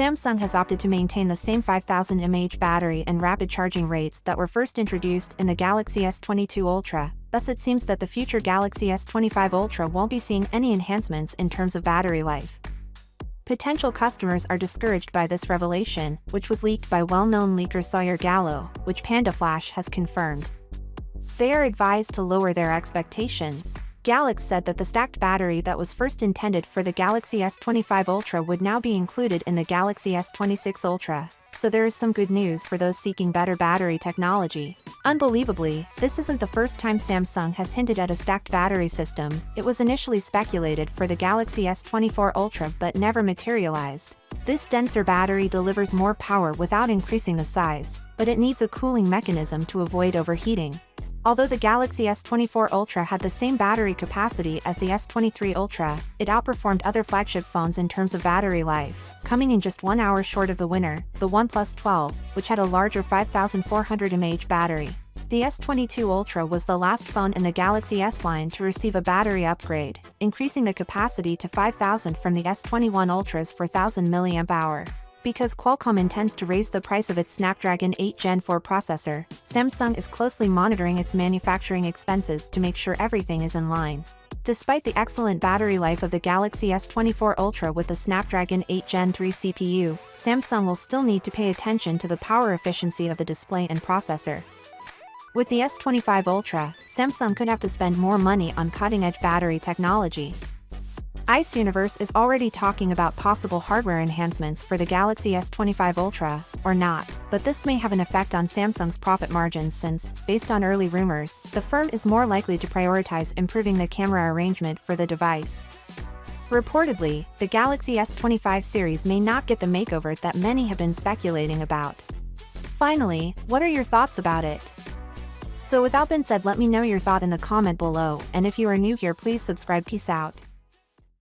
Samsung has opted to maintain the same 5000 mAh battery and rapid charging rates that were first introduced in the Galaxy S22 Ultra. Thus it seems that the future Galaxy S25 Ultra won't be seeing any enhancements in terms of battery life. Potential customers are discouraged by this revelation, which was leaked by well-known leaker Sawyer Gallo, which Panda Flash has confirmed. They are advised to lower their expectations. Galaxy said that the stacked battery that was first intended for the Galaxy S25 Ultra would now be included in the Galaxy S26 Ultra, so there is some good news for those seeking better battery technology. Unbelievably, this isn't the first time Samsung has hinted at a stacked battery system. It was initially speculated for the Galaxy S24 Ultra but never materialized. This denser battery delivers more power without increasing the size, but it needs a cooling mechanism to avoid overheating. Although the Galaxy S24 Ultra had the same battery capacity as the S23 Ultra, it outperformed other flagship phones in terms of battery life, coming in just 1 hour short of the winner, the OnePlus 12, which had a larger 5400 mAh battery. The S22 Ultra was the last phone in the Galaxy S line to receive a battery upgrade, increasing the capacity to 5000 from the S21 Ultra's 4000 mAh. Because Qualcomm intends to raise the price of its Snapdragon 8 Gen 4 processor, Samsung is closely monitoring its manufacturing expenses to make sure everything is in line. Despite the excellent battery life of the Galaxy S24 Ultra with the Snapdragon 8 Gen 3 CPU, Samsung will still need to pay attention to the power efficiency of the display and processor. With the S25 Ultra, Samsung could have to spend more money on cutting-edge battery technology. Ice Universe is already talking about possible hardware enhancements for the Galaxy S25 Ultra, or not, but this may have an effect on Samsung's profit margins since, based on early rumors, the firm is more likely to prioritize improving the camera arrangement for the device. Reportedly, the Galaxy S25 series may not get the makeover that many have been speculating about. Finally, what are your thoughts about it? So without being said, let me know your thought in the comment below, and if you are new here, please subscribe. Peace out.